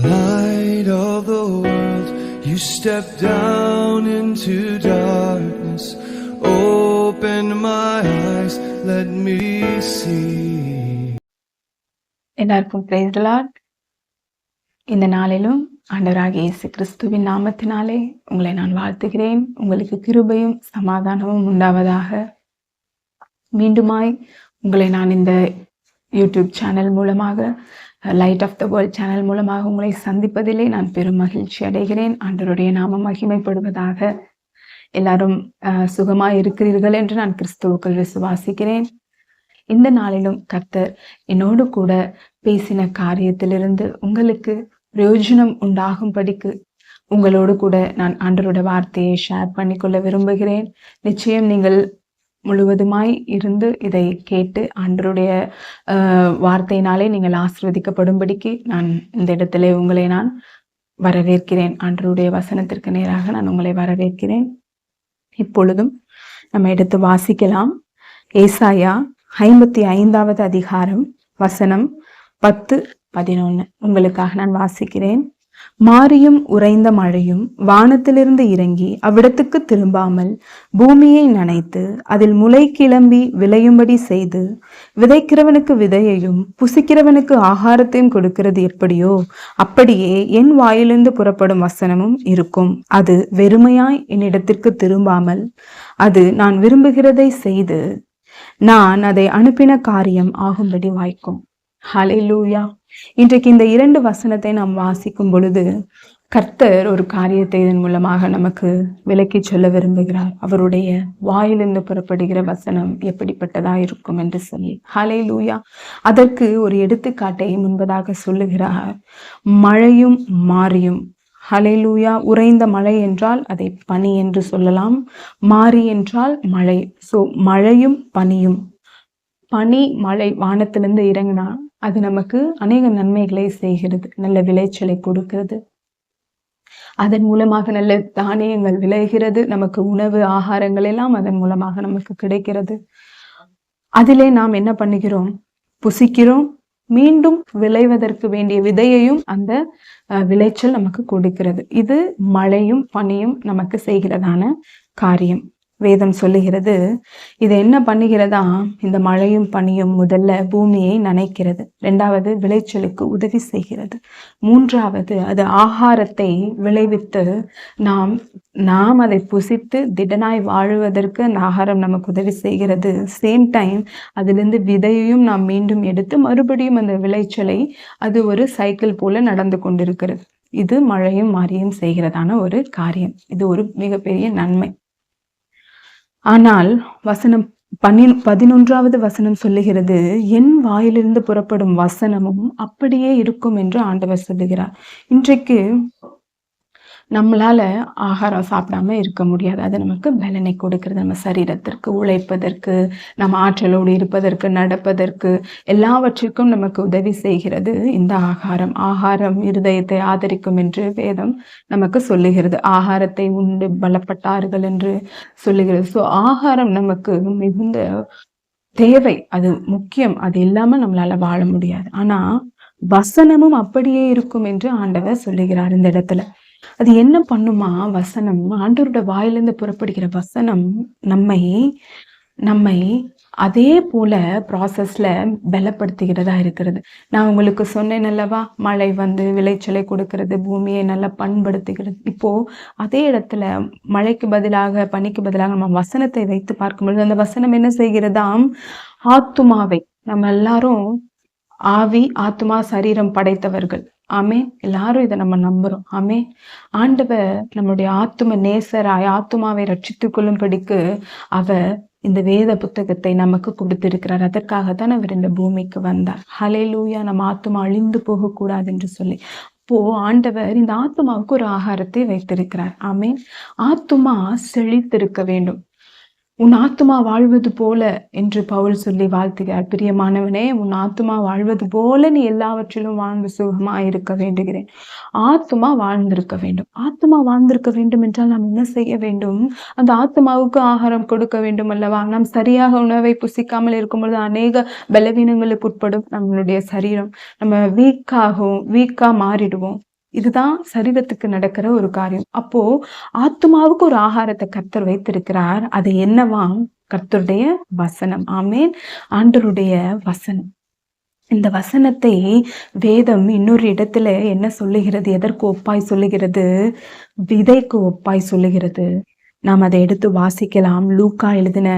Light of the world, you stepped down into darkness, opened my eyes, let me see. எல்லாருக்கும் praise the Lord. இந்த நாளிலும் ஆண்டவராகிய இயேசு கிறிஸ்துவின் நாமத்தினாலே உங்களை நான் வாழ்த்துகிறேன். உங்களுக்கு கிருபையும் சமாதானமும் உண்டாவதாக. மீண்டுமாய் உங்களை நான் இந்த யூடியூப் சேனல் மூலமாக, Light of the World channel மூலமாக உங்களை சந்திப்பதிலே நான் பெரும் மகிழ்ச்சி அடைகிறேன். ஆண்டவருடைய நாமம் மகிமைப்படுவதாக. எல்லாரும் சுகமாய் இருக்கிறீர்கள் என்று நான் கிறிஸ்துவுக்குள் விசுவாசிக்கிறேன். இந்த நாளிலும் கர்த்தர் என்னோடு கூட பேசின காரியத்திலிருந்து உங்களுக்கு பிரயோஜனம் உண்டாகும்படிக்கு உங்களோடு கூட நான் ஆண்டவருடைய வார்த்தையை ஷேர் பண்ணிக்கொள்ள விரும்புகிறேன். நிச்சயம் நீங்கள் முழுவதுமாய் இருந்து இதை கேட்டு ஆண்டவருடைய வார்த்தையினாலே நீங்கள் ஆசீர்வதிக்கப்படும்படிக்கு நான் இந்த இடத்துல உங்களை நான் வரவேற்கிறேன். ஆண்டவருடைய வசனத்திற்கு நேராக நான் உங்களை வரவேற்கிறேன். இப்பொழுதும் நம்ம எடுத்து வாசிக்கலாம். ஏசாயா 55வது அதிகாரம் வசனம் 10-11 உங்களுக்காக நான் வாசிக்கிறேன். மாரியும் உறைந்த மழையும் வானத்திலிருந்து இறங்கி அவ்விடத்துக்கு திரும்பாமல் பூமியை நனைத்து அதில் முளை கிளம்பி விளையும்படி செய்து விதைக்கிறவனுக்கு விதையையும் புசிக்கிறவனுக்கு ஆகாரத்தையும் கொடுக்கிறது எப்படியோ அப்படியே என் வாயிலிருந்து புறப்படும் வசனமும் இருக்கும். அது வெறுமையாய் என்னிடத்திற்கு திரும்பாமல் அது நான் விரும்புகிறதை செய்து நான் அதை அனுப்பின காரியம் ஆகும்படி வாய்க்கும். ஹல்லேலூயா. இன்றைக்கு இந்த 2 வசனத்தை நாம் வாசிக்கும் பொழுது கர்த்தர் ஒரு காரியத்தை இதன் மூலமாக நமக்கு விளக்கி சொல்ல விரும்புகிறார். அவருடைய வாயிலிருந்து புறப்படுகிற வசனம் எப்படிப்பட்டதா இருக்கும் என்று சொல்லி. ஹல்லேலூயா. அதற்கு ஒரு எடுத்துக்காட்டை முன்பதாக சொல்லுகிறார். மழையும் மாரியும். ஹல்லேலூயா. உறைந்த மழை என்றால் அதை பனி என்று சொல்லலாம். மாரி என்றால் மழை. ஸோ மழையும் பனியும். பனி மழை வானத்திலிருந்து இறங்கினா அது நமக்கு அநேக நன்மைகளை செய்கிறது. நல்ல விளைச்சலை கொடுக்கிறது. அதன் மூலமாக நல்ல தானியங்கள் விளைகிறது. நமக்கு உணவு ஆகாரங்கள் எல்லாம் அதன் மூலமாக நமக்கு கிடைக்கிறது. அதிலே நாம் என்ன பண்ணுகிறோம்? புசிக்கிறோம். மீண்டும் விளைவதற்கு வேண்டிய விதையையும் அந்த விளைச்சல் நமக்கு கொடுக்கிறது. இது மழையும் பனியும் நமக்கு செய்கிறதான காரியம். வேதம் சொல்லுகிறது, இது என்ன பண்ணுகிறதா? இந்த மழையும் பனியும் முதல்ல பூமியை நனைக்கிறது. 2வது விளைச்சலுக்கு உதவி செய்கிறது. 3வது அது ஆகாரத்தை விளைவித்து நாம் அதை புசித்து திடனாய் வாழுவதற்கு அந்த ஆகாரம் நமக்கு உதவி செய்கிறது. சேம் டைம் அதிலிருந்து விதையையும் நாம் மீண்டும் எடுத்து மறுபடியும் அந்த விளைச்சலை அது ஒரு சைக்கிள் போல நடந்து கொண்டிருக்கிறது. இது மழையும் மாரியும் செய்கிறதான ஒரு காரியம். இது ஒரு மிகப்பெரிய நன்மை. ஆனால் வசனம் 11வது வசனம் சொல்லுகிறது, என் வாயிலிருந்து புறப்படும் வசனமும் அப்படியே இருக்கும் என்று ஆண்டவர் சொல்லுகிறார். இன்றைக்கு நம்மளால ஆகாரம் சாப்பிடாம இருக்க முடியாது. அது நமக்கு பலனை கொடுக்கிறது. நம்ம சரீரத்திற்கு உழைப்பதற்கு, நம்ம ஆற்றலோடு இருப்பதற்கு, நடப்பதற்கு எல்லாவற்றிற்கும் நமக்கு உதவி செய்கிறது இந்த ஆகாரம். ஆகாரம் இருதயத்தை ஆதரிக்கும் என்று வேதம் நமக்கு சொல்லுகிறது. ஆகாரத்தை உண்டு பலப்பட்டார்கள் என்று சொல்லுகிறது. ஸோ ஆகாரம் நமக்கு மிகுந்த தேவை. அது முக்கியம். அது இல்லாம நம்மளால வாழ முடியாது. ஆனா வசனமும் அப்படியே இருக்கும் என்று ஆண்டவர் சொல்லுகிறார் இந்த இடத்துல. அது என்ன பண்ணுமா? வசனம், ஆண்டவருடைய வாயிலிருந்து புறப்படுகிற வசனம் நம்மை அதே போல ப்ராசஸ்ல பலப்படுத்துகிறதா இருக்கிறது. நான் உங்களுக்கு சொன்னேன் அல்லவா, மழை வந்து விளைச்சலை கொடுக்கிறது, பூமியை நல்லா பண்படுத்துகிறது. இப்போ அதே இடத்துல மழைக்கு பதிலாக பனிக்கு பதிலாக நம்ம வசனத்தை வைத்து பார்க்கும்பொழுது அந்த வசனம் என்ன செய்கிறதாம்? ஆத்துமாவை, நம்ம எல்லாரும் ஆவி ஆத்துமா சரீரம் படைத்தவர்கள். ஆமே. எல்லாரும் இதை நம்ம நம்புறோம். ஆமே. ஆண்டவர் நம்முடைய ஆத்தும நேசராய் ஆத்துமாவை ரட்சித்துக் கொள்ளும்படிக்கு அவர் இந்த வேத புத்தகத்தை நமக்கு கொடுத்திருக்கிறார். அதற்காகத்தான் அவர் இந்த பூமிக்கு வந்தார். ஹல்லேலூயா. நம்ம ஆத்துமா அழிந்து போகக்கூடாது என்று சொல்லி அப்போ ஆண்டவர் இந்த ஆத்துமாவுக்கு ஒரு ஆகாரத்தை வைத்திருக்கிறார். ஆமே. ஆத்துமா செழித்திருக்க வேண்டும். உன் ஆத்துமா வாழ்வது போல என்று பவுல் சொல்லி வாழ்த்துகிறார். பிரியமானவனே, உன் ஆத்துமா வாழ்வது போல நீ எல்லாவற்றிலும் வாழ்ந்து சுகமாய் இருக்க வேண்டுகிறேன். ஆத்துமா வாழ்ந்திருக்க வேண்டும். ஆத்துமா வாழ்ந்திருக்க வேண்டும் என்றால் நாம் என்ன செய்ய வேண்டும்? அந்த ஆத்துமாவுக்கு ஆகாரம் கொடுக்க வேண்டும் அல்லவா? நாம் சரியாக உணவை புசிக்காமல் இருக்கும்பொழுது அநேக பலவீனங்களுக்கு உட்படும் நம்மளுடைய சரீரம். நம்ம வீக்கா மாறிடுவோம். இதுதான் சரீரத்துக்கு நடக்கிற ஒரு காரியம். அப்போ ஆத்துமாவுக்கு ஒரு ஆகாரத்தை கர்த்தர் வைத்திருக்கிறார். அது என்னவாம்? கர்த்தருடைய வசனம். ஆமேன். ஆண்டவருடைய வசனம். இந்த வசனத்தை வேதம் இன்னொரு இடத்துல என்ன சொல்லுகிறது? எதற்கு ஒப்பாய் சொல்லுகிறது? விதைக்கு ஒப்பாய் சொல்லுகிறது. நாம் அதை எடுத்து வாசிக்கலாம். லூக்கா எழுதின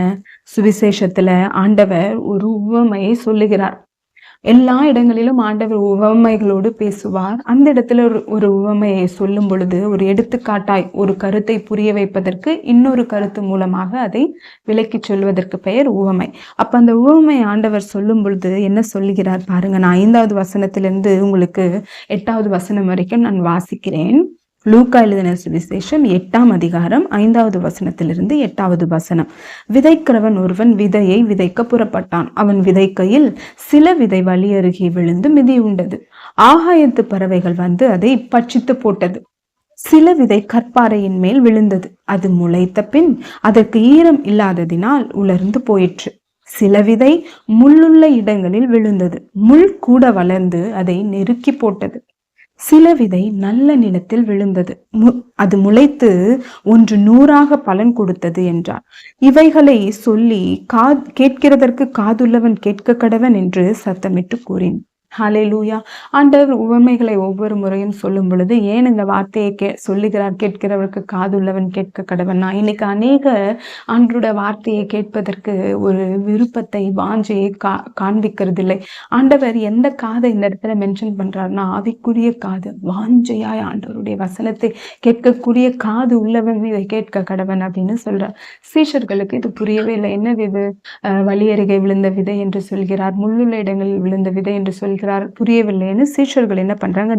சுவிசேஷத்துல ஆண்டவர் ஒரு உவமையை சொல்லுகிறார். எல்லா இடங்களிலும் ஆண்டவர் உவமைகளோடு பேசுவார். அந்த இடத்துல ஒரு உவமையை சொல்லும் பொழுது ஒரு எடுத்துக்காட்டாய் ஒரு கருத்தை புரிய வைப்பதற்கு இன்னொரு கருத்து மூலமாக அதை விளக்கி சொல்வதற்கு பெயர் உவமை. அப்ப அந்த உவமை ஆண்டவர் சொல்லும் பொழுது என்ன சொல்லுகிறார் பாருங்க. நான் 5வது வசனத்திலிருந்து உங்களுக்கு 8வது வசனம் வரைக்கும் நான் வாசிக்கிறேன். லூக்கா எழுதின சுவிசேஷம் 8ஆம் அதிகாரம் 5வது வசனத்திலிருந்து 8வது வசனம். விதைக்கிறவன் ஒருவன் விதையை விதைக்க புறப்பட்டான். அவன் விதைக்கையில் சில விதை வழி அருகே விழுந்து மிதி உண்டது. ஆகாயத்து பறவைகள் வந்து அதை பட்சித்து போட்டது. சில விதை கற்பாறையின் மேல் விழுந்தது. அது முளைத்த பின் அதற்கு ஈரம் இல்லாததினால் உலர்ந்து போயிற்று. சில விதை முள்ளுள்ள இடங்களில் விழுந்தது. முள் கூட வளர்ந்து அதை நெருக்கி போட்டது. சில விதை நல்ல நிலத்தில் விழுந்தது. அது முளைத்து 100 பலன் கொடுத்தது என்றார். இவைகளை சொல்லி கேட்கிறதற்கு காதுள்ளவன் கேட்க கடவன் என்று சத்தமிட்டு கூறின். ஹல்லேலூயா. ஆண்டவர் உவமைகளை ஒவ்வொரு முறையும் சொல்லும் பொழுது ஏன் இந்த வார்த்தையை சொல்லுகிறார்? கேட்கிறவருக்கு காதுள்ளவன் கேட்க கடவன். இன்னைக்கு அநேக ஆண்டவருடைய வார்த்தையை கேட்பதற்கு ஒரு விருப்பத்தை வாஞ்சையை காண்பிக்கிறது இல்லை. ஆண்டவர் எந்த காதை இந்த இடத்துல மென்ஷன் பண்றாருன்னா ஆவிக்குரிய காது. வாஞ்சையாய் ஆண்டவருடைய வசனத்தை கேட்கக்கூடிய காது உள்ளவன் இதை கேட்க கடவன் அப்படின்னு சொல்றார். சீஷர்களுக்கு இது புரியவே இல்லை. என்னது இது? வழி அருகே விழுந்த விதை என்று சொல்கிறார், முள்ளுள்ள இடங்களில் விழுந்த விதை என்று சொல்கிறார். புரியவில்லைன்னு சீஷர்கள் என்ன பண்றாங்க?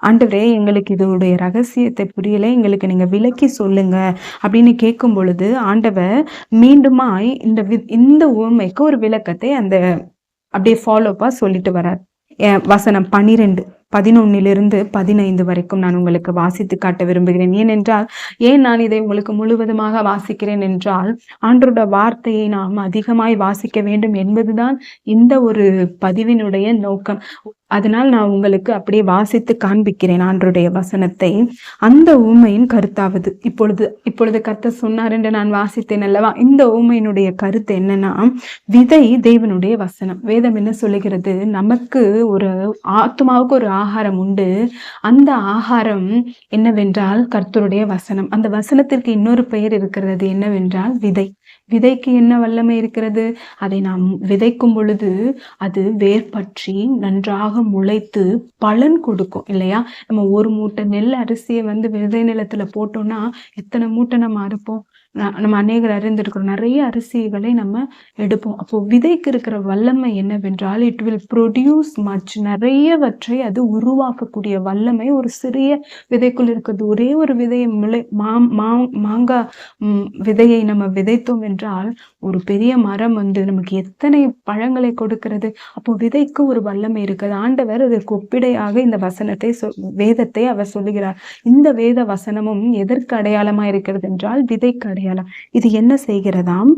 ஆண்டவரே, எங்களுக்கு இதோடைய ரகசியத்தை புரியலை, எங்களுக்கு நீங்க விளக்கி சொல்லுங்க அப்படின்னு கேட்கும் பொழுது ஆண்டவர் மீண்டுமாய் இந்த உவமைக்கு ஒரு விளக்கத்தை அப்படியே ஃபாலோப்பா சொல்லிட்டு வர்றார். வசனம் 11 15 வரைக்கும் நான் உங்களுக்கு வாசித்து காட்ட விரும்புகிறேன். ஏன் நான் இதை உங்களுக்கு முழுவதுமாக வாசிக்கிறேன் என்றால், ஆண்டவருடைய வார்த்தையை நாம் அதிகமாய் வாசிக்க வேண்டும் என்பதுதான் இந்த ஒரு பதிவினுடைய நோக்கம். அதனால் நான் உங்களுக்கு அப்படியே வாசித்து காண்பிக்கிறேன் ஆண்டவருடைய வசனத்தை. அந்த ஊமையின் கருத்தாவது, இப்பொழுது கர்த்தர் சொன்னார் என்று நான் வாசித்தேன் அல்லவா? இந்த ஊமையினுடைய கருத்து என்னன்னா, விதை தேவனுடைய வசனம். வேதம் என்ன சொல்லுகிறது? நமக்கு ஒரு ஆத்மாவுக்கு ஒரு ஆகாரம் உண்டு. அந்த ஆகாரம் என்னவென்றால் கர்த்தருடைய வசனம். அந்த வசனத்திற்கு இன்னொரு பெயர் இருக்கிறது. என்னவென்றால் விதை. விதைக்கு என்ன வல்லமை இருக்கிறது? அதை நாம் விதைக்கும் பொழுது அது வேர் பற்றி நன்றாக முளைத்து பலன் கொடுக்கும் இல்லையா? நம்ம ஒரு மூட்டை நெல் அரிசியை விதை நிலத்துல போட்டோம்னா எத்தனை மூட்டை நம்ம அறுப்போம்? நம்ம அநேகர் அறிந்திருக்கிறோம். நிறைய அரிசிகளை நம்ம எடுப்போம். அப்போ விதைக்கு இருக்கிற வல்லமை என்னவென்றால் இட் வில் ப்ரொடியூஸ் மச். நிறையவற்றை அது உருவாக்கக்கூடிய வல்லமை ஒரு சிறிய விதைக்குள் இருக்கிறது. ஒரே ஒரு விதையை மாங்காய் விதையை நம்ம விதைத்தோம் என்றால் ஒரு பெரிய மரம் நமக்கு எத்தனை பழங்களை கொடுக்கிறது. அப்போ விதைக்கு ஒரு வல்லமை இருக்குது. ஆண்டவர் அதற்கு ஒப்பிடையாக இந்த வசனத்தை வேதத்தை அவர் சொல்லுகிறார். இந்த வேத வசனமும் எதற்கு அடையாளமா இருக்கிறது என்றால் விதைக்கு அடையாளம். இது என்ன செய்கிறதாம்?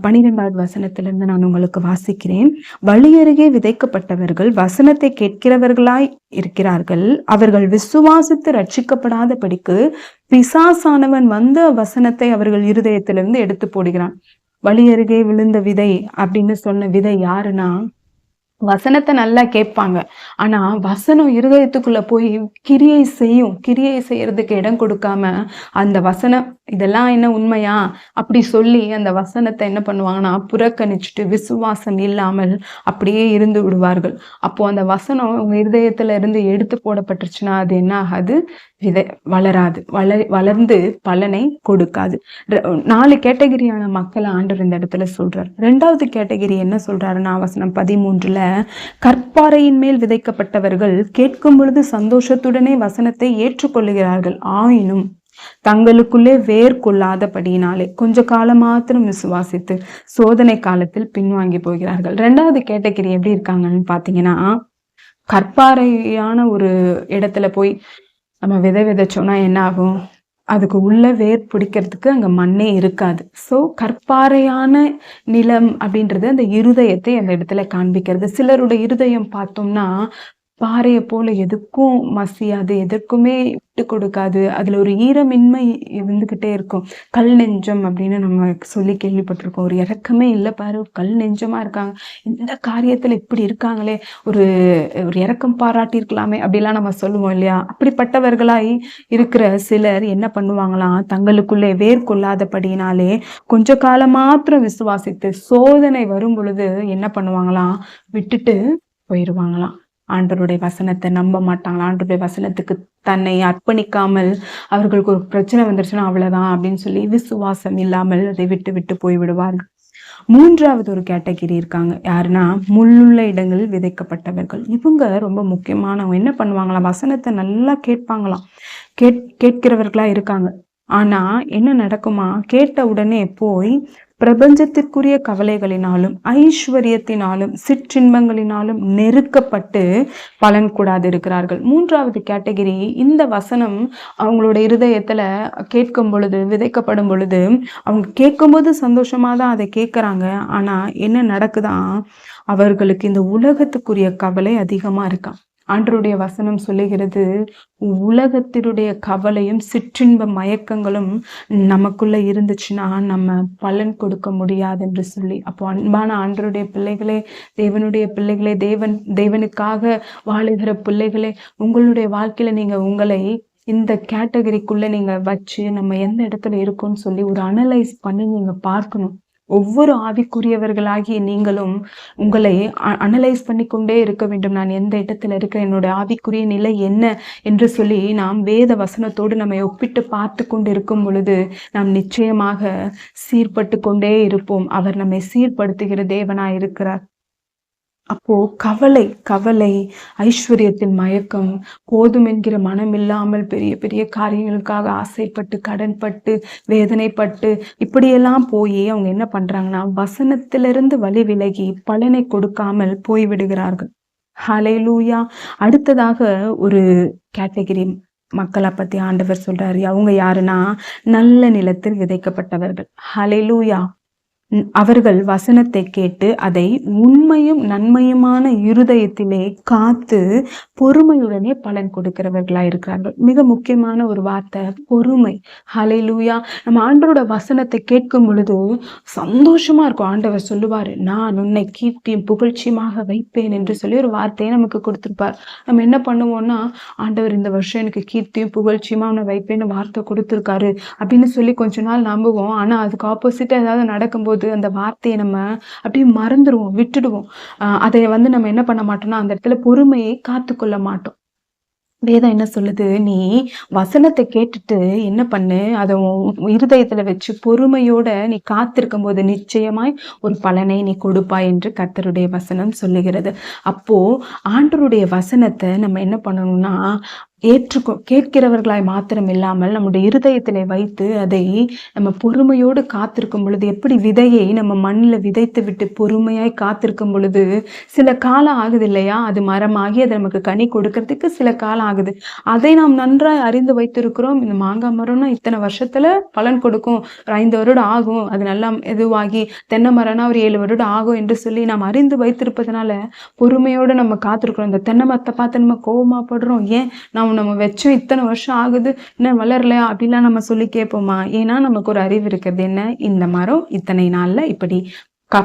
12வது வசனத்திலிருந்து நான் உங்களுக்கு வாசிக்கிறேன். வழி அருகே விதைக்கப்பட்டவர்கள் வசனத்தை கேட்கிறவர்களாய் இருக்கிறார்கள். அவர்கள் விசுவாசித்து ரட்சிக்கப்படாதபடிக்கு பிசாசானவன் வசனத்தை அவர்கள் இருதயத்திலிருந்து எடுத்து போடுகிறான். வழி அருகே விழுந்த விதை அப்படின்னு சொன்ன விதை யாருன்னா, வசனத்தை நல்லா கேட்பாங்க, ஆனா வசனம் இருதயத்துக்குள்ள போய் கிரியை செய்யறதுக்கு இடம் கொடுக்காம அந்த வசனம் இதெல்லாம் என்ன உண்மையா அப்படி சொல்லி அந்த வசனத்தை என்ன பண்ணுவாங்கன்னா புறக்கணிச்சுட்டு விசுவாசம் இல்லாமல் அப்படியே இருந்து விடுவார்கள். அப்போ அந்த வசனம் உங்க இருதயத்துல இருந்து எடுத்து போடப்பட்டுருச்சுன்னா அது என்ன ஆகாது? வளராது, வளர்ந்து பலனை கொடுக்காது. 4 கேட்டகிரியான மக்களை ஆண்டவர் இந்த இடத்துல சொல்றார். 2வது கேட்டகிரி என்ன சொல்றாருன்னா, வசனம் 13ல கற்பாறையின் மேல் விதைக்கப்பட்டவர்கள் கேட்கும் பொழுது சந்தோஷத்துடனே வசனத்தை ஏற்றுக்கொள்ளுகிறார்கள், ஆயினும் தங்களுக்குள்ளே வேர் கொள்ளாதபடியினாலே கொஞ்ச காலம் மாத்திரம் விசுவாசித்து சோதனை காலத்தில் பின்வாங்கி போகிறார்கள். 2வது கேட்டகிரி எப்படி இருக்காங்கன்னு பாத்தீங்கன்னா, கற்பாறையான ஒரு இடத்துல போய் நம்ம விதைச்சோம்னா என்ன ஆகும்? அதுக்கு உள்ள வேர் பிடிக்கிறதுக்கு அங்க மண்ணே இருக்காது. சோ கற்பாறையான நிலம் அப்படின்றது அந்த இருதயத்தை அந்த இடத்துல காண்பிக்கிறது. சிலருடைய இருதயம் பார்த்தோம்னா பாறையை போல எதுக்கும் மசியாது, எதற்குமே விட்டு கொடுக்காது. அதுல ஒரு ஈரமின்மை இருந்துகிட்டே இருக்கும். கல் நெஞ்சம் அப்படின்னு நம்ம சொல்லி கேள்விப்பட்டிருக்கோம். ஒரு இரக்கமே இல்லை பாரு, கல் நெஞ்சமா இருக்காங்க, இந்த காரியத்துல இப்படி இருக்காங்களே, ஒரு ஒரு இரக்கம் பாராட்டியிருக்கலாமே அப்படிலாம் நம்ம சொல்லுவோம் இல்லையா? அப்படிப்பட்டவர்களாய் இருக்கிற சிலர் என்ன பண்ணுவாங்களாம், தங்களுக்குள்ளே வேர் கொள்ளாதபடியினாலே கொஞ்ச காலம் மாத்திரம் விசுவாசித்து சோதனை வரும் பொழுது என்ன பண்ணுவாங்களாம், விட்டுட்டு போயிடுவாங்களாம். ஆண்டவருடைய வசனத்தை நம்ப மாட்டாங்களா, ஆண்டவருடைய வசனத்துக்கு தன்னை அர்ப்பணிக்காமல், அவர்களுக்கு ஒரு பிரச்சனை வந்துருச்சுன்னா அவ்வளவுதான் அப்படின்னு சொல்லி விசுவாசம் இல்லாமல் அதை விட்டு விட்டு போய் விடுவார்கள். மூன்றாவது ஒரு கேட்டகிரி இருக்காங்க. யாருன்னா, முள்ளுள்ள இடங்களில் விதைக்கப்பட்டவர்கள். இவங்க ரொம்ப முக்கியமானவங்க. என்ன பண்ணுவாங்களாம், வசனத்தை நல்லா கேட்பாங்களாம், கேட்கிறவர்களா இருக்காங்க. ஆனா என்ன நடக்குமா, கேட்ட உடனே போய் பிரபஞ்சத்திற்குரிய கவலைகளினாலும் ஐஸ்வர்யத்தினாலும் சிற்றின்பங்களினாலும் நெருக்கப்பட்டு பலன் கூடாது இருக்கிறார்கள். மூன்றாவது கேட்டகிரி, இந்த வசனம் அவங்களோட இருதயத்துல கேட்கும் பொழுது, விதைக்கப்படும் பொழுது, அவங்க கேட்கும்போது சந்தோஷமா தான் அதை கேட்கறாங்க. ஆனா என்ன நடக்குதான், அவர்களுக்கு இந்த உலகத்துக்குரிய கவலை அதிகமா இருக்காம். ஆண்டவருடைய வசனம் சொல்லுகிறது, உலகத்தினுடைய கவலையும் சிற்றின்ப மயக்கங்களும் நமக்குள்ள இருந்துச்சுன்னா நம்ம பலன் கொடுக்க முடியாது என்று சொல்லி. அப்போ அன்பான ஆண்டவருடைய பிள்ளைகளே, தேவனுடைய பிள்ளைகளே, தேவனுக்காக வாழுகிற பிள்ளைகளே, உங்களுடைய வாழ்க்கையில நீங்க உங்களை இந்த கேட்டகரிக்குள்ள நீங்க வச்சு நம்ம எந்த இடத்துல இருக்கோம்னு சொல்லி ஒரு அனலைஸ் பண்ணி நீங்க பார்க்கணும். ஒவ்வொரு ஆவிக்குரியவர்களாகிய நீங்களும் உங்களை அனலைஸ் பண்ணி கொண்டே இருக்க வேண்டும். நான் எந்த இடத்துல இருக்கிறேன், என்னோட ஆவிக்குரிய நிலை என்ன என்று சொல்லி நாம் வேத வசனத்தோடு நம்ம ஒப்பிட்டு பார்த்து கொண்டு இருக்கும் பொழுது நாம் நிச்சயமாக சீர்பட்டு கொண்டே இருப்போம். அவர் நம்மை சீர்படுத்துகிற தேவனாய் இருக்கிறார். அப்போ கவலை, ஐஸ்வர்யத்தின் மயக்கம், போதும் என்கிற மனம் இல்லாமல் பெரிய பெரிய காரியங்களுக்காக ஆசைப்பட்டு, கடன்பட்டு, வேதனைப்பட்டு, இப்படியெல்லாம் போய் அவங்க என்ன பண்றாங்கன்னா, வசனத்திலிருந்து வழி விலகி பலனை கொடுக்காமல் போய்விடுகிறார்கள். ஹல்லேலூயா. அடுத்ததாக ஒரு கேட்டகிரி மக்களை பத்தி ஆண்டவர் சொல்றாரு. அவங்க யாருன்னா, நல்ல நிலத்தில் விதைக்கப்பட்டவர்கள். ஹல்லேலூயா. அவர்கள் வசனத்தை கேட்டு அதை உண்மையும் நன்மையுமான இருதயத்திலே காத்து பொறுமையுடனே பலன் கொடுக்கிறவர்களா இருக்கிறார்கள். மிக முக்கியமான ஒரு வார்த்தை பொறுமை. ஹல்லேலூயா. நம்ம ஆண்டவரோட வசனத்தை கேட்கும் பொழுது சந்தோஷமா இருக்கும். ஆண்டவர் சொல்லுவாரு, நான் உன்னை கீர்த்தியும் புகழ்ச்சியுமாக வைப்பேன் என்று சொல்லி ஒரு வார்த்தையை நமக்கு கொடுத்திருப்பார். நம்ம என்ன பண்ணுவோம்னா, ஆண்டவர் இந்த வருஷம் எனக்கு கீர்த்தியும் புகழ்ச்சியுமா உன்னை வைப்பேன்னு வார்த்தை கொடுத்திருக்காரு அப்படின்னு சொல்லி கொஞ்ச நாள் நம்புவோம். ஆனா அதுக்கு ஆப்போசிட்டா ஏதாவது நடக்கும்போது அந்த வார்த்தையை நம்ம அப்படியே மறந்துடுவோம், விட்டுடுவோம். அதை நம்ம என்ன பண்ண மாட்டோம்னா, அந்த இடத்துல பொறுமையை காத்துக்கொள்ள மாட்டோம். வேதம் என்ன சொல்லுது, நீ வசனத்தை கேட்டுட்டு என்ன பண்ணு, அதை இருதயத்துல வச்சு பொறுமையோட நீ காத்திருக்கும் போது நிச்சயமாய் ஒரு பலனை நீ கொடுப்பாய் என்று கர்த்தருடைய வசனம் சொல்லுகிறது. அப்போ ஆண்டவருடைய வசனத்தை நம்ம என்ன பண்ணணும்னா, கேட்கிறவர்களாய் மாத்திரம் இல்லாமல் நம்முடைய இருதயத்திலே வைத்து அதை நம்ம பொறுமையோடு காத்திருக்கும் பொழுது, எப்படி விதையை நம்ம மண்ணில் விதைத்து விட்டு பொறுமையாய் காத்திருக்கும் பொழுது சில காலம் ஆகுது இல்லையா, அது மரமாகி அது நமக்கு கனி கொடுக்கறதுக்கு சில காலம் ஆகுது. அதை நாம் நன்றாய் அறிந்து வைத்திருக்கிறோம். இந்த மாங்காய் மரம்னா இத்தனை வருஷத்துல பலன் கொடுக்கும், ஒரு 5 வருடம் ஆகும், அது நல்லா இதுவாகி, தென்னை மரம்னா ஒரு 7 வருடம் ஆகும் என்று சொல்லி நாம் அறிந்து வைத்திருப்பதனால பொறுமையோடு நம்ம காத்திருக்கிறோம். இந்த தென்னை மரத்தை பார்த்து நம்ம கோபமாப்படுறோம், ஏன் நம்ம வச்சோம் இத்தனை வருஷம் ஆகுது இன்னும் வளரலையா அப்படிலாம் நம்ம சொல்லி கேட்போமா? ஏன்னா நமக்கு ஒரு அறிவு இருக்கிறது, என்ன, இந்த மரம் இத்தனை நாள்ல இப்படி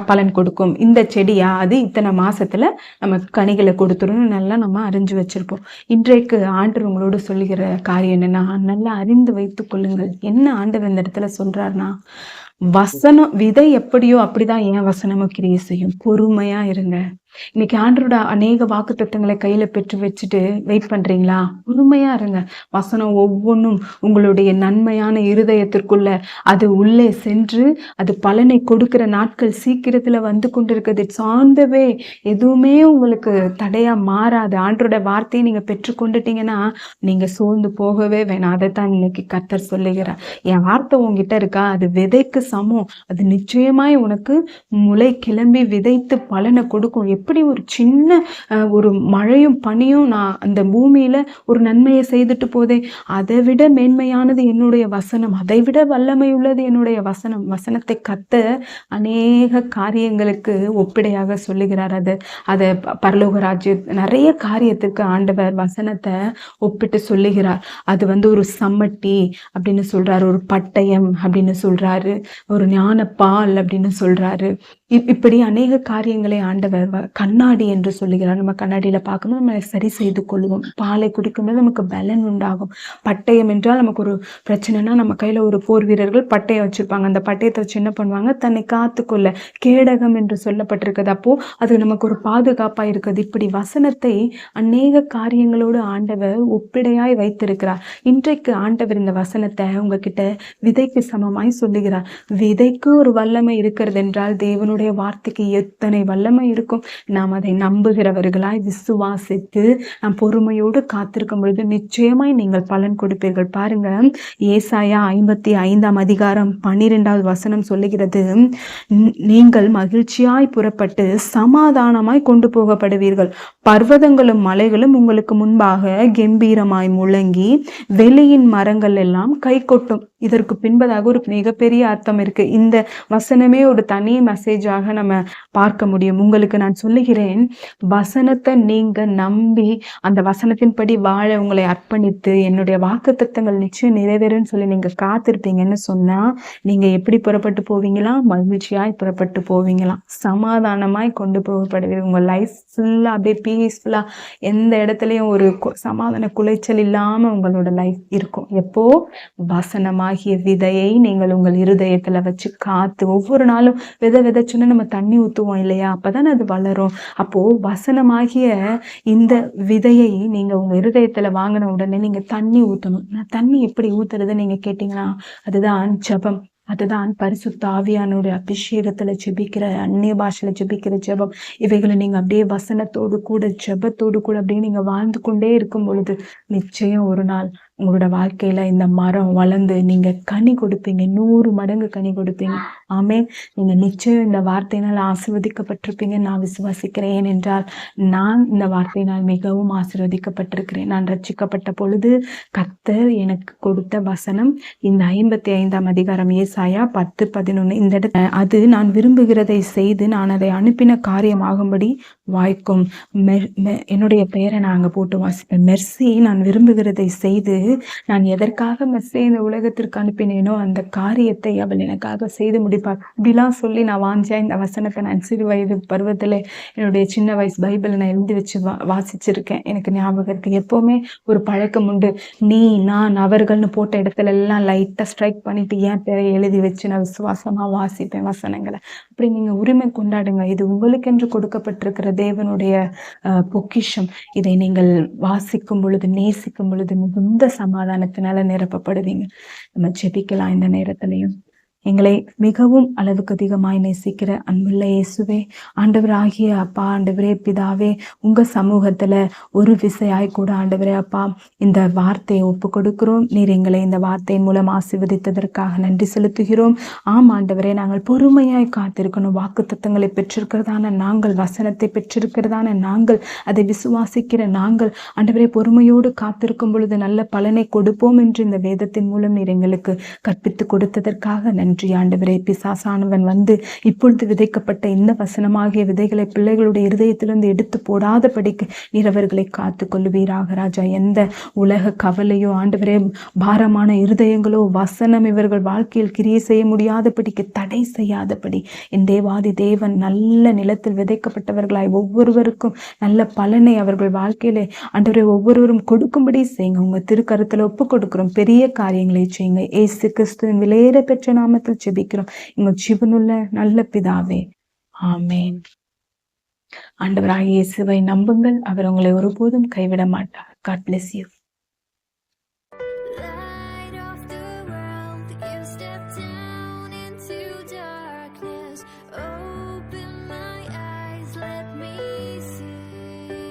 பலன் கொடுக்கும், இந்த செடியா அது இத்தனை மாசத்துல நம்ம கனிகளை கொடுத்துரும், நல்லா நம்ம அறிஞ்சு வச்சிருப்போம். இன்றைக்கு ஆண்டவர் உங்களோடு சொல்லுகிற காரியம் என்னன்னா, நல்லா அறிந்து வைத்துக் கொள்ளுங்கள். என்ன ஆண்டவர் இந்த இடத்துல சொல்றாருன்னா, வசனம் விதை எப்படியோ அப்படிதான் என் வசனமும் கிரியை செய்யும். பொறுமையா இருங்க. இன்னைக்கு ஆண்டவரோட அநேக வாக்கு தத்தங்களை கையில பெற்று வச்சுட்டு வெயிட் பண்றீங்களா? பொறுமையா இருங்க. வசனம் ஒவ்வொன்றும் உங்களுடைய நன்மையான இருதயத்திற்குள்ள அது உள்ளே சென்று அது பலனை கொடுக்கிற நாட்கள் சீக்கிரத்துல வந்து கொண்டிருக்கிறது. சார்ந்தவே எதுவுமே உங்களுக்கு தடையா மாறாது. ஆண்டவரோட வார்த்தையை நீங்க பெற்று கொண்டுட்டீங்கன்னா நீங்க சோர்ந்து போகவே வேணாம். அதைத்தான் இன்னைக்கு கர்த்தர் சொல்லுகிறார். என் வார்த்தை உங்ககிட்ட இருக்கா, அது விதைக்கு சமம். அது நிச்சயமாய் உனக்கு முளை கிளம்பி விதைத்து பலனை கொடுக்கும். எப்படி ஒரு சின்ன ஒரு மழையும் பனியும் நான் அந்த பூமியில ஒரு நன்மையை செய்துட்டு போதே, அதை விட மேன்மையானது என்னுடைய வசனம், அதை விட வல்லமை உள்ளது என்னுடைய வசனம். வசனத்தை அநேக காரியங்களுக்கு ஒப்பிடையாக சொல்லுகிறார். அதை பரலோக ராஜ்ய நிறைய காரியத்துக்கு ஆண்டவர் வசனத்தை ஒப்பிட்டு சொல்லுகிறார். அது ஒரு சம்மட்டி அப்படின்னு சொல்றாரு, ஒரு பட்டயம் அப்படின்னு சொல்றாரு, ஒரு ஞான பால் அப்படின்னு சொல்றாரு. இப்படி அநேக காரியங்களை ஆண்டவர் கண்ணாடி என்று சொல்லுகிறார். நம்ம கண்ணாடியில பார்க்கும்போது நம்ம சரி செய்து கொள்வோம். பாலை குடிக்கும்போது நமக்கு பலன் உண்டாகும். பட்டயம் என்றால் நமக்கு ஒரு பிரச்சனைனா நம்ம கையில ஒரு போர் வீரர்கள் பட்டயம் வச்சிருப்பாங்க. அந்த பட்டயத்தை வச்சு என்ன பண்ணுவாங்க, தன்னை காத்துக்கொள்ள கேடகம் என்று சொல்லப்பட்டிருக்குது. அப்போ அது நமக்கு ஒரு பாதுகாப்பா இருக்குது. இப்படி வசனத்தை அநேக காரியங்களோடு ஆண்டவர் ஒப்பிடையாய் வைத்திருக்கிறார். இன்றைக்கு ஆண்டவர் இந்த வசனத்தை உங்ககிட்ட விதைக்கு சமமாய் சொல்லுகிறார். விதைக்கு ஒரு வல்லமை இருக்கிறது என்றால் தேவனுடைய வார்த்தைக்கு எத்தனை வல்லமை இருக்கும். நாம் அதை நம்புகிறவர்களாய் விசுவாசித்து நாம் பொறுமையோடு காத்திருக்கும் பொழுது நிச்சயமாய் நீங்கள் பலன் கொடுப்பீர்கள். பாருங்க, ஏசாயா 55 அதிகாரம் 12வது வசனம் சொல்லுகிறது, நீங்கள் மகிழ்ச்சியாய் புறப்பட்டு சமாதானமாய் கொண்டு போகப்படுவீர்கள். பர்வதங்களும் மலைகளும் உங்களுக்கு முன்பாக கம்பீரமாய் முழங்கி வெளியின் மரங்கள் எல்லாம் கை கொட்டும். இதற்கு பின்பதாக ஒரு மிகப்பெரிய அர்த்தம் இருக்கு. இந்த வசனமே ஒரு தனி மெசேஜாக நம்ம பார்க்க முடியும். உங்களுக்கு நான் சொல்லுகிறேன், வசனத்தை நீங்க நம்பி அந்த வசனத்தின்படி வாழ உங்களை அர்ப்பணித்து என்னுடைய வாக்குத்தத்தங்கள் நிச்சயம் நிறைவேறுன்னு சொல்லி நீங்க காத்திருப்பீங்கன்னு சொன்னா, நீங்க எப்படி புறப்பட்டு போவீங்களா? மகிழ்ச்சியாய் புறப்பட்டு போவீங்களாம். சமாதானமாய் கொண்டு போகப்படுவீங்க. உங்க லைஃப் ஃபுல்லா அப்படியே பீஸ்ஃபுல்லா, எந்த இடத்துலயும் ஒரு சமாதான குலைச்சல் இல்லாம உங்களோட லைஃப் இருக்கும். எப்போ வசனமாகிய விதையை நீங்கள் உங்கள் இருதயத்துல வச்சு காத்து ஒவ்வொரு நாளும் விதைச்சுன்னா நம்ம தண்ணி ஊத்துவோம் இல்லையா? அப்பதான் அது வளரும். அப்போ வசனமாகிய இந்த விதையை நீங்க உங்க இருதயத்துல வாங்கின உடனே நீங்க தண்ணி ஊத்தணும். நான் தண்ணி எப்படி ஊத்துறது நீங்க கேட்டீங்கன்னா, அதுதான் ஜெபம். அதுதான் பரிசுத்த ஆவியானுடைய அபிஷேகத்துல ஜெபிக்கிற, அந்நிய பாஷையில ஜெபிக்கிற ஜெபம். இவைகளை நீங்க அப்படியே வசனத்தோடு கூட ஜெபத்தோடு கூட அப்படியே நீங்க வாழ்ந்து கொண்டே இருக்கும் பொழுது நிச்சயம் ஒரு நாள் உங்களோட வாழ்க்கையில இந்த மரம் வளர்ந்து நீங்க கனி கொடுப்பீங்க. 100 மடங்கு கனி கொடுப்பீங்க. ஆமென். நீங்க நிச்சயம் இந்த வார்த்தையினால் ஆசீர்வதிக்கப்பட்டிருப்பீங்க நான் விசுவாசிக்கிறேன். ஏனென்றால் நான் இந்த வார்த்தையினால் மிகவும் ஆசீர்வதிக்கப்பட்டிருக்கிறேன். நான் ரட்சிக்கப்பட்ட பொழுது கர்த்தர் எனக்கு கொடுத்த வசனம் இந்த 55 அதிகாரம் ஏசாயா 10:11. இந்த இடத்துல அது நான் விரும்புகிறதை செய்து நான் அதை அனுப்பின காரியமாகும்படி வாய்க்கும். என்னுடைய பெயரை நான் அங்க போட்டு வாசிப்பேன். மெர்சி, நான் விரும்புகிறதை செய்து நான் எதற்காக மெர்சியை இந்த உலகத்திற்கு அனுப்பினேனோ அந்த காரியத்தை அவள் எனக்காக செய்து முடிப்பார். இப்படிலாம் சொல்லி நான் வாஞ்சா இந்த வசனத்தை நான் சிறு வயது பருவத்துல என்னுடைய சின்ன வயசு பைபிளை நான் எழுதி வச்சு வாசிச்சிருக்கேன். எனக்கு ஞாபகம் இருக்கு. எப்பவுமே ஒரு பழக்கம் உண்டு, நீ நான் அவர்கள்னு போட்ட இடத்துல எல்லாம் லைட்டா ஸ்ட்ரைக் பண்ணிட்டு என் பேரை எழுதி வச்சு நான் விசுவாசமா வாசிப்பேன் வசனங்களை. அப்படி நீங்க உரிமை கொண்டாடுங்க. இது உங்களுக்கென்று கொடுக்கப்பட்டிருக்கிற தேவனுடைய பொக்கிஷம். இதை நீங்கள் வாசிக்கும் பொழுது, நேசிக்கும் பொழுது மிகுந்த சமாதானத்தினால நிரப்பப்படுவீங்க. நம்ம ஜெபிக்கலாம் இந்த நேரத்திலையும். எங்களை மிகவும் அளவுக்கு அதிகமாய் நேசிக்கிற அன்புள்ள இயேசுவே, ஆண்டவராகிய அப்பா, ஆண்டவரே பிதாவே, உங்க சமூகத்துல ஒரு விசையாய் கூட ஆண்டவரே அப்பா இந்த வார்த்தையை ஒப்பு கொடுக்கிறோம். நீர் எங்களை இந்த வார்த்தையின் மூலம் ஆசீர்வதித்ததற்காக நன்றி செலுத்துகிறோம். ஆம் ஆண்டவரே, நாங்கள் பொறுமையாய் காத்திருக்கணும். வாக்குத்தத்தங்களை பெற்றிருக்கிறதான நாங்கள், வசனத்தை பெற்றிருக்கிறதான நாங்கள், அதை விசுவாசிக்கிற நாங்கள் ஆண்டவரே பொறுமையோடு காத்திருக்கும் பொழுது நல்ல பலனை கொடுப்போம் என்று இந்த வேதத்தின் மூலம் நீர் எங்களுக்கு கற்பித்து கொடுத்ததற்காக நன்றி ஆண்டவரே. பிசாசானவன் வந்து இப்பொழுது விதைக்கப்பட்ட இந்த வசனமாகிய விதைகளை பிள்ளைகளுடைய இருதயத்திலிருந்து எடுத்து போடாதபடிக்கு நீர் அவர்களை காத்து கொள்ளுவீராக ராஜா. எந்த உலக கவலையோ ஆண்டவரே, பாரமான இருதயங்களோ வசனம் இவர்கள் வாழ்க்கையில் கிரியை செய்ய முடியாதபடிக்கு தடை செய்யாதபடி என் தேவாதி தேவன் நல்ல நிலத்தில் விதைக்கப்பட்டவர்களாய் ஒவ்வொருவருக்கும் நல்ல பலனை அவர்கள் வாழ்க்கையிலே ஆண்டவரே ஒவ்வொருவரும் கொடுக்கும்படி செய்யுங்க. உங்க திருக்கரத்துல ஒப்பு கொடுக்கிறோம். பெரிய காரியங்களை செய்யுங்க. இயேசு கிறிஸ்துவின் விலையேற பெற்ற நாமத்தில் ஜெபிக்கிறோம் எங்கள் ஜீவனுள்ள நல்ல பிதாவே, ஆமேன். ஆண்டவராகிய இயேசுவை நம்புங்கள். அவர் உங்களை ஒருபோதும் கைவிட மாட்டார். God bless you.